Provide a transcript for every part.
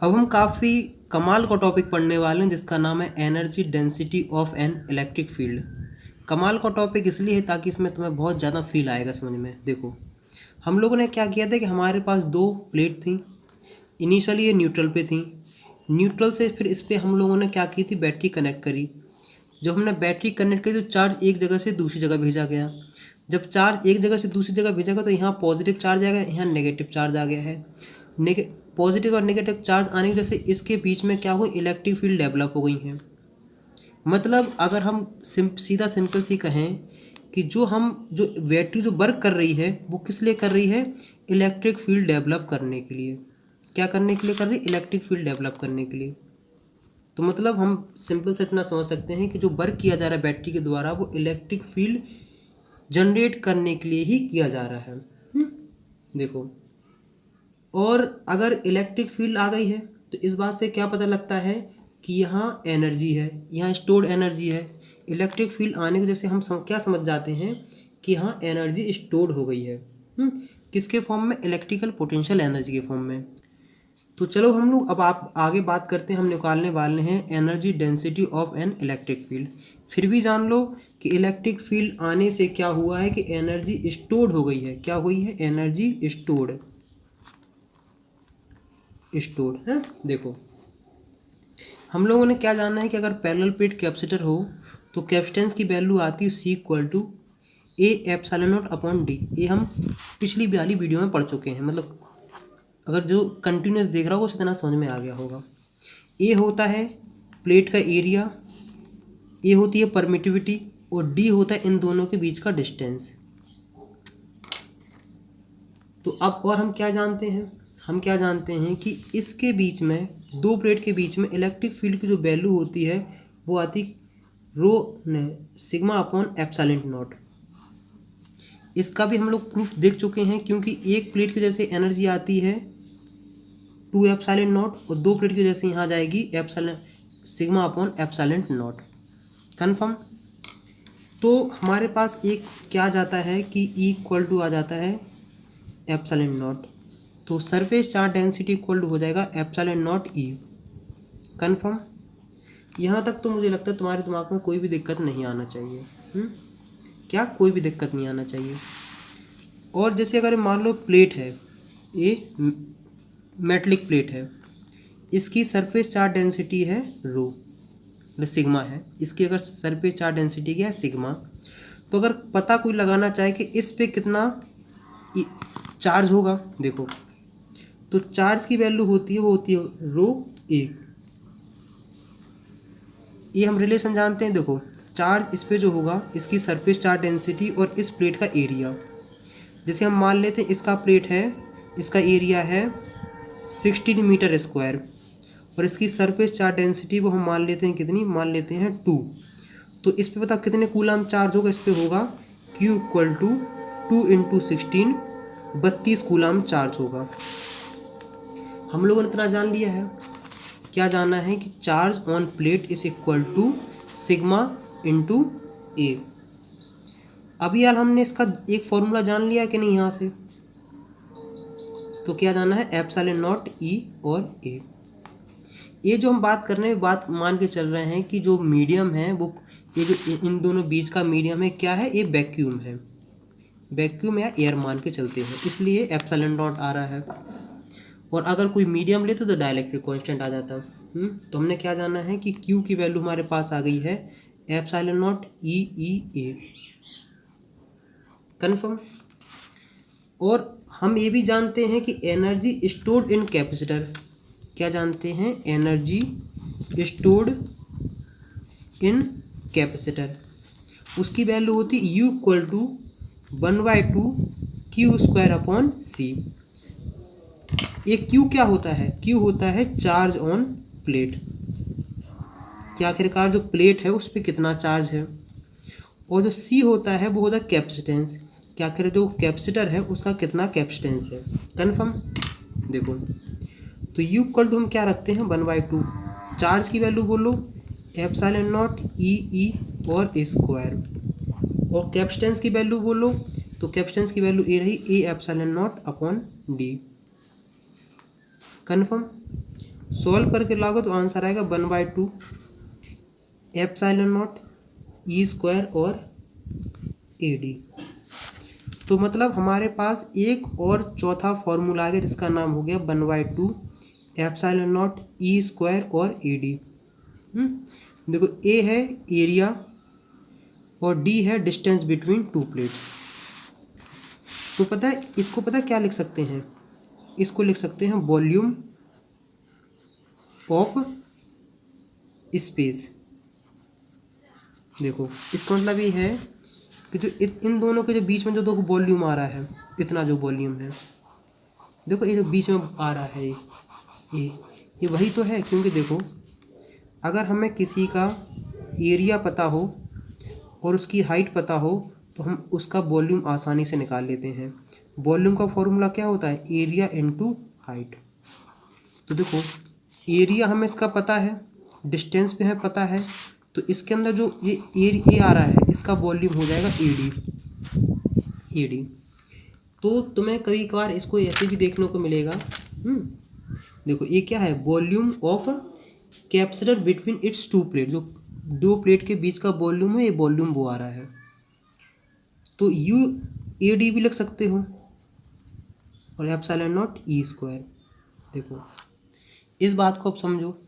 अब हम काफ़ी कमाल का टॉपिक पढ़ने वाले हैं जिसका नाम है energy density of an electric field. कमाल का टॉपिक इसलिए है ताकि इसमें तुम्हें बहुत ज़्यादा फील आएगा समझ में। देखो, हम लोगों ने क्या किया था कि हमारे पास दो प्लेट थी। इनिशियली ये न्यूट्रल पे थी। न्यूट्रल से फिर इस पर हम लोगों ने क्या की थी, बैटरी कनेक्ट करी। जब हमने बैटरी कनेक्ट करी तो चार्ज एक जगह से दूसरी जगह भेजा गया। जब चार्ज एक जगह से दूसरी जगह भेजा गया तो यहाँ पॉजिटिव चार्ज आ गया, यहाँ नेगेटिव चार्ज आ गया है। पॉजिटिव और नेगेटिव चार्ज आने की वजह से इसके बीच में क्या हुई, इलेक्ट्रिक फील्ड डेवलप हो गई है। मतलब अगर हम सीधा सिंपल सी कहें कि जो बैटरी जो वर्क कर रही है वो किस लिए कर रही है, इलेक्ट्रिक फील्ड डेवलप करने के लिए। क्या करने के लिए कर रही है, इलेक्ट्रिक फील्ड डेवलप करने के लिए। तो मतलब हम सिंपल से इतना समझ सकते हैं कि जो वर्क किया जा रहा है बैटरी के द्वारा वो इलेक्ट्रिक फील्ड जनरेट करने के लिए ही किया जा रहा है। देखो, और अगर इलेक्ट्रिक फील्ड आ गई है तो इस बात से क्या पता लगता है कि यहाँ एनर्जी है, यहाँ स्टोर्ड एनर्जी है। इलेक्ट्रिक फील्ड आने की वजह से हम क्या समझ जाते हैं कि यहाँ एनर्जी स्टोर्ड हो गई है। किसके फॉर्म में, इलेक्ट्रिकल पोटेंशियल एनर्जी के फॉर्म में। तो चलो हम लोग अब आप आगे बात करते हैं। हम निकालने वाले हैं energy density of an electric field. फिर भी जान लो कि इलेक्ट्रिक फील्ड आने से क्या हुआ है कि एनर्जी स्टोर्ड हो गई है। क्या हुई है, एनर्जी स्टोर्ड है। देखो, हम लोगों ने क्या जानना है कि अगर पैरेलल प्लेट कैपेसिटर हो तो कैपेसिटेंस की वैल्यू आती है C = A ε0/d। ये हम पिछली वाली वीडियो में पढ़ चुके हैं। मतलब अगर जो कंटिन्यूस देख रहा होगा उसे इतना समझ में आ गया होगा। A होता है प्लेट का एरिया, A होती है परमिटिविटी और D होता है इन दोनों के बीच का डिस्टेंस। तो अब और हम क्या जानते हैं, हम क्या जानते हैं कि इसके बीच में, दो प्लेट के बीच में इलेक्ट्रिक फील्ड की जो वैल्यू होती है वो आती रो σ/ε0। इसका भी हम लोग प्रूफ देख चुके हैं क्योंकि एक प्लेट की वजह से एनर्जी आती है 2ε0 और दो प्लेट की वजह से यहाँ जाएगी σ/ε0। कन्फर्म। तो हमारे पास एक क्या जाता है कि E = आ जाता है ε0। तो सरफेस चार्ज डेंसिटी इक्वल हो जाएगा ε0E। कन्फर्म। यहाँ तक तो मुझे लगता है तुम्हारे दिमाग में कोई भी दिक्कत नहीं आना चाहिए। क्या, कोई भी दिक्कत नहीं आना चाहिए। और जैसे अगर मान लो प्लेट है, ये मेटलिक प्लेट है, इसकी सरफेस चार्ज डेंसिटी है रो, मतलब सिग्मा है। इसकी अगर सरफेस चार्ज डेंसिटी क्या है, सिग्मा। तो अगर पता कोई लगाना चाहे कि इस पे कितना चार्ज होगा, देखो तो चार्ज की वैल्यू होती है, वो होती है ρ1। ये हम रिलेशन जानते हैं। देखो, चार्ज इस पे जो होगा, इसकी सरफेस चार्ज डेंसिटी और इस प्लेट का एरिया। जैसे हम मान लेते हैं इसका प्लेट है, इसका एरिया है 16 मीटर स्क्वायर और इसकी सरफेस चार्ज डेंसिटी वो हम मान लेते हैं कितनी, मान लेते हैं 2। तो इस पे पता कितने कूलम चार्ज होगा, इस पे होगा Q = 2 × 16, 32 कूलम चार्ज होगा। हम लोगों ने इतना जान लिया है। क्या जाना है कि charge on plate is equal to sigma × A। अभी यार हमने इसका एक फॉर्मूला जान लिया कि नहीं यहाँ से। तो क्या जाना है, ε0E और A। ये जो हम बात कर रहे हैं, बात मान के चल रहे हैं कि जो मीडियम है वो, ये जो इन दोनों बीच का मीडियम है क्या है, ये वैक्यूम है। वैक्यूम या एयर मान के चलते हैं, इसलिए ε0 आ रहा है। और अगर कोई मीडियम लेते तो डाइलेक्ट्रिक कांस्टेंट आ जाता। तो हमने क्या जाना है कि Q की वैल्यू हमारे पास आ गई है ε0E। कन्फर्म। और हम ये भी जानते हैं कि एनर्जी स्टोर्ड इन कैपेसिटर, क्या जानते हैं, एनर्जी स्टोर्ड इन कैपेसिटर, उसकी वैल्यू होती है U = 1/2 Q²/C। ये Q क्या होता है, Q होता है चार्ज ऑन प्लेट, कि आखिरकार जो प्लेट है उस पर कितना चार्ज है। और जो C होता है वो होता है कैपेसिटेंस, कि आखिर जो कैपेसिटर है उसका कितना कैपेसिटेंस है। कन्फर्म। देखो, तो U = हम क्या रखते हैं, 1/2। चार्ज की वैल्यू बोलो ε0E और A²। और कैपेसिटेंस की वैल्यू बोलो, तो कैपेसिटेंस की वैल्यू ए रही A ε0/d। कन्फर्म। सॉल्व करके लागो तो आंसर आएगा 1/2 एप्सिलॉन नॉट ई स्क्वायर और ए डी। तो मतलब हमारे पास एक और चौथा फॉर्मूला आ गया जिसका नाम हो गया 1/2 एप्सिलॉन नॉट ई स्क्वायर और ए डी। देखो ए है एरिया और डी है डिस्टेंस बिटवीन टू प्लेट्स। तो पता है इसको, पता है क्या लिख सकते हैं, इसको लिख सकते हैं वॉल्यूम ऑफ स्पेस। देखो इसका मतलब ये है कि जो इन दोनों के जो बीच में जो दो वॉल्यूम आ रहा है, इतना जो वॉल्यूम है, देखो ये जो बीच में आ रहा है ये वही तो है। क्योंकि देखो अगर हमें किसी का एरिया पता हो और उसकी हाइट पता हो तो हम उसका वॉल्यूम आसानी से निकाल लेते हैं। वॉल्यूम का फॉर्मूला क्या होता है, एरिया इनटू हाइट। तो देखो एरिया हमें इसका पता है, डिस्टेंस भी हमें पता है, तो इसके अंदर जो ये आ रहा है इसका वॉल्यूम हो जाएगा ए डी। तो तुम्हें कभी कभार इसको ऐसे भी देखने को मिलेगा। देखो ये क्या है, volume of capsule between its two plate, जो दो प्लेट के बीच का वॉल्यूम है, ये वॉल्यूम वो आ रहा है। तो यू ए डी भी लिख सकते हो और एप्सिलॉन नॉट ई स्क्वायर। देखो इस बात को अब समझो,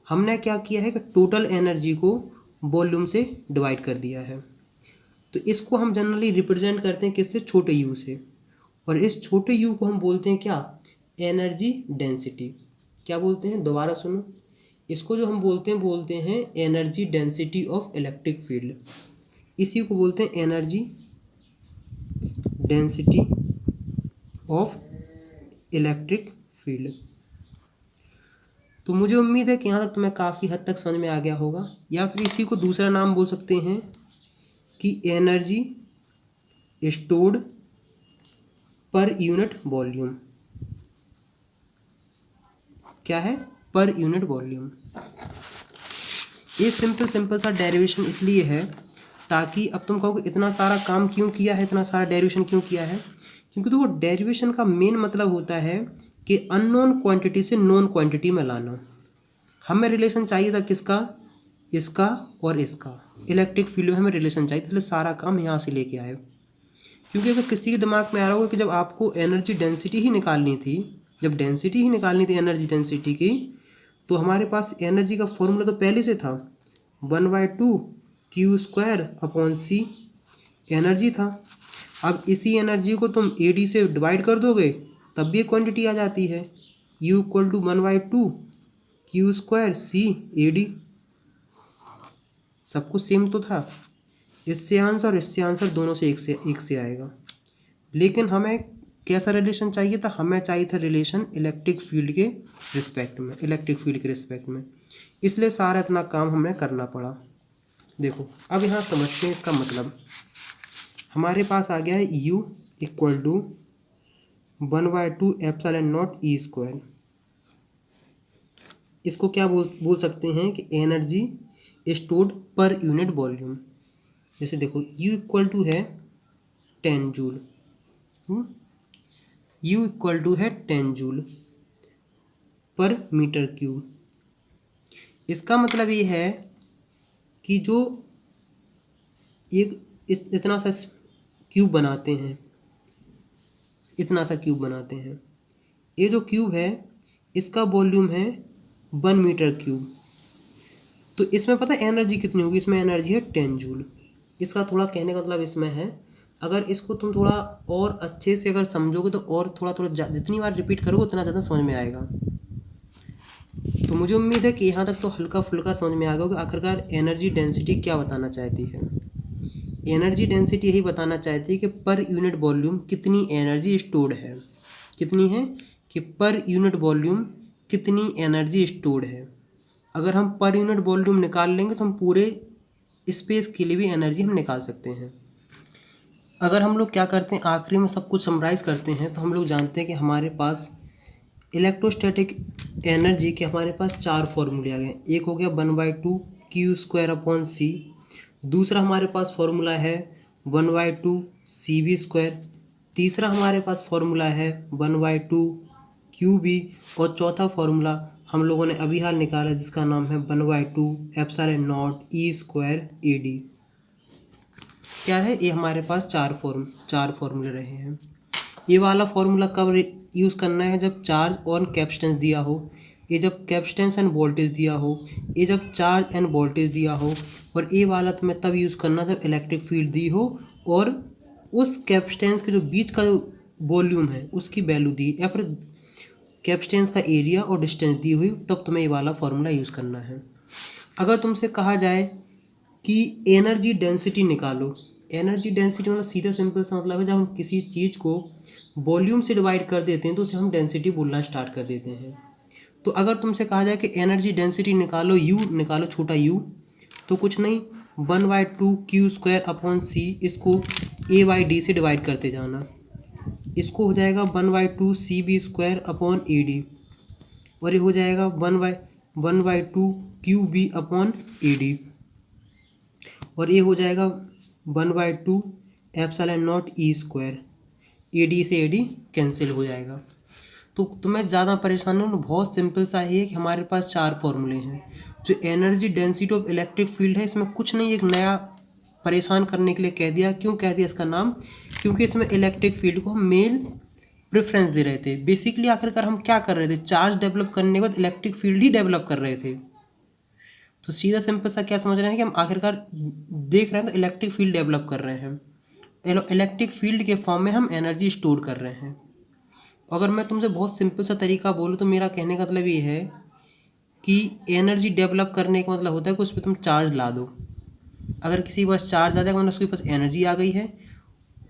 हमने क्या किया है कि टोटल एनर्जी को वॉल्यूम से डिवाइड कर दिया है। तो इसको हम जनरली रिप्रेजेंट करते हैं किससे, छोटे यू से। और इस छोटे यू को हम बोलते हैं क्या, एनर्जी डेंसिटी। क्या बोलते हैं, दोबारा सुनो, इसको जो हम बोलते हैं energy density of electric field. इसी को बोलते हैं energy density of electric field. तो मुझे उम्मीद है कि यहाँ तक तुम्हें काफ़ी हद तक समझ में आ गया होगा। या फिर इसी को दूसरा नाम बोल सकते हैं कि एनर्जी स्टोर्ड पर यूनिट वॉल्यूम। क्या है, पर यूनिट वॉल्यूम। ये सिंपल सा डेरिवेशन इसलिए है ताकि अब तुम कहोगे इतना सारा काम क्यों किया है, इतना सारा डेरिवेशन क्यों किया है। क्योंकि तो वो डेरिवेशन का मेन मतलब होता है कि अननोन क्वांटिटी से नोन क्वांटिटी में लाना। हमें रिलेशन चाहिए था किसका, इसका और इसका, इलेक्ट्रिक फील्ड में हमें रिलेशन चाहिए, इसलिए सारा काम यहाँ से लेके आए। क्योंकि अगर किसी के दिमाग में आ रहा होगा कि जब आपको एनर्जी डेंसिटी ही निकालनी थी, जब डेंसिटी ही निकालनी थी एनर्जी डेंसिटी की, तो हमारे पास एनर्जी का फॉर्मूला तो पहले से था, 1/2 क्यू स्क्वायर अपॉन सी एनर्जी था। अब इसी एनर्जी को तुम ए डी से डिवाइड कर दोगे तब भी क्वांटिटी आ जाती है, U equal to 1/2 Q square C A D. सब कुछ सेम तो था, इससे आंसर और इससे आंसर दोनों से एक से आएगा। लेकिन हमें कैसा रिलेशन चाहिए था, हमें चाहिए था रिलेशन इलेक्ट्रिक फील्ड के रिस्पेक्ट में, इसलिए सारा इतना काम हमें करना पड़ा। देखो अब यहाँ समझते हैं इसका मतलब। हमारे पास आ गया है U equal to 1/2 epsilon naught E square. इसको क्या बोल सकते हैं कि एनर्जी स्टोर्ड पर यूनिट वॉल्यूम। जैसे देखो U इक्वल टू है 10 जूल, U इक्वल टू है 10 जूल पर मीटर क्यूब। इसका मतलब ये है कि जो एक इतना सा क्यूब बनाते हैं, ये जो क्यूब है इसका वॉल्यूम है 1 मीटर क्यूब। तो इसमें पता है एनर्जी कितनी होगी, इसमें एनर्जी है 10 जूल। इसका थोड़ा कहने का मतलब इसमें है, अगर इसको तुम थोड़ा और अच्छे से अगर समझोगे तो और थोड़ा जितनी बार रिपीट करोगे उतना ज़्यादा समझ में आएगा। तो मुझे उम्मीद है कि यहाँ तक तो हल्का फुल्का समझ में आ गया कि आखिरकार एनर्जी डेंसिटी क्या बताना चाहती है। एनर्जी डेंसिटी यही बताना चाहती है कि पर यूनिट वॉल्यूम कितनी एनर्जी स्टोर्ड है, कितनी है कि पर यूनिट वॉल्यूम कितनी एनर्जी स्टोर्ड है। अगर हम पर यूनिट वॉल्यूम निकाल लेंगे तो हम पूरे स्पेस के लिए भी एनर्जी हम निकाल सकते हैं। अगर हम लोग क्या करते हैं, आखिरी में सब कुछ समराइज़ करते हैं, तो हम लोग जानते हैं कि हमारे पास इलेक्ट्रोस्टैटिक एनर्जी के हमारे पास 4 फॉर्मूले आ गए। एक हो गया 1/2 क्यू स्क्वायर अपॉन सी, दूसरा हमारे पास फॉर्मूला है 1/2 सी वी स्क्वायर, तीसरा हमारे पास फॉर्मूला है 1/2 क्यू बी, और चौथा फॉर्मूला हम लोगों ने अभी हाल निकाला जिसका नाम है 1/2 epsilon naught E square A D. क्या है ये, हमारे पास चार फॉर्मूले रहे हैं। ये वाला फॉर्मूला कब यूज़ करना है, जब चार्ज और कैपेसिटेंस दिया हो, ये जब कैपेसिटेंस एंड वोल्टेज दिया हो, ये जब चार्ज एंड वोल्टेज दिया हो, और ये वाला तुम्हें तब यूज़ करना जब इलेक्ट्रिक फील्ड दी हो और उस कैपेसिटेंस के जो बीच का जो वॉल्यूम है उसकी वैल्यू दी, या फिर कैपेसिटेंस का एरिया और डिस्टेंस दी हुई, तब तुम्हें ये वाला फॉर्मूला यूज़ करना है। अगर तुमसे कहा जाए कि एनर्जी डेंसिटी निकालो, एनर्जी डेंसिटी मतलब सीधा सिंपल सा मतलब है जब हम किसी चीज़ को वॉल्यूम से डिवाइड कर देते हैं तो उसे हम डेंसिटी बोलना स्टार्ट कर देते हैं। तो अगर तुमसे कहा जाए कि एनर्जी डेंसिटी निकालो, यू निकालो, छोटा यू, तो कुछ नहीं 1/2 क्यू स्क्वायर अपॉन सी, इसको a/d से डिवाइड करते जाना, इसको हो जाएगा 1/2 C B square upon A D, और ये हो जाएगा 1/2 Q B upon A D, और ये हो जाएगा 1/2 epsilon naught E square, A D से ए डी कैंसिल हो जाएगा। तो तुम्हें ज़्यादा परेशानी हो, बहुत सिंपल सा ही है कि हमारे पास चार फॉर्मूले हैं। जो energy density of electric field है इसमें कुछ नहीं, एक नया परेशान करने के लिए कह दिया। क्यों कह दिया इसका नाम, क्योंकि इसमें इलेक्ट्रिक फील्ड को हम मेल प्रेफरेंस दे रहे थे। बेसिकली आखिरकार हम क्या कर रहे थे, चार्ज डेवलप करने के बाद इलेक्ट्रिक फील्ड ही डेवलप कर रहे थे। तो सीधा सिंपल सा क्या समझ रहे हैं कि हम आखिरकार देख रहे हैं तो इलेक्ट्रिक फील्ड डेवलप कर रहे हैं, इलेक्ट्रिक फील्ड के फॉर्म में हम एनर्जी स्टोर कर रहे हैं। अगर मैं तुमसे बहुत सिंपल सा तरीका बोलूँ तो मेरा कहने का मतलब ये है कि एनर्जी डेवलप करने का मतलब होता है कि उस पर तुम चार्ज ला दो। अगर किसी के पास चार्ज आ जाएगा मतलब उसके पास एनर्जी आ गई है,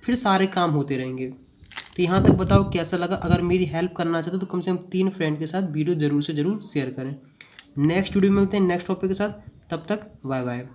फिर सारे काम होते रहेंगे। तो यहाँ तक बताओ कैसा लगा। अगर मेरी हेल्प करना चाहते हो तो कम से कम 3 फ्रेंड के साथ वीडियो ज़रूर से ज़रूर शेयर करें। नेक्स्ट वीडियो में मिलते हैं नेक्स्ट टॉपिक के साथ, तब तक बाय बाय।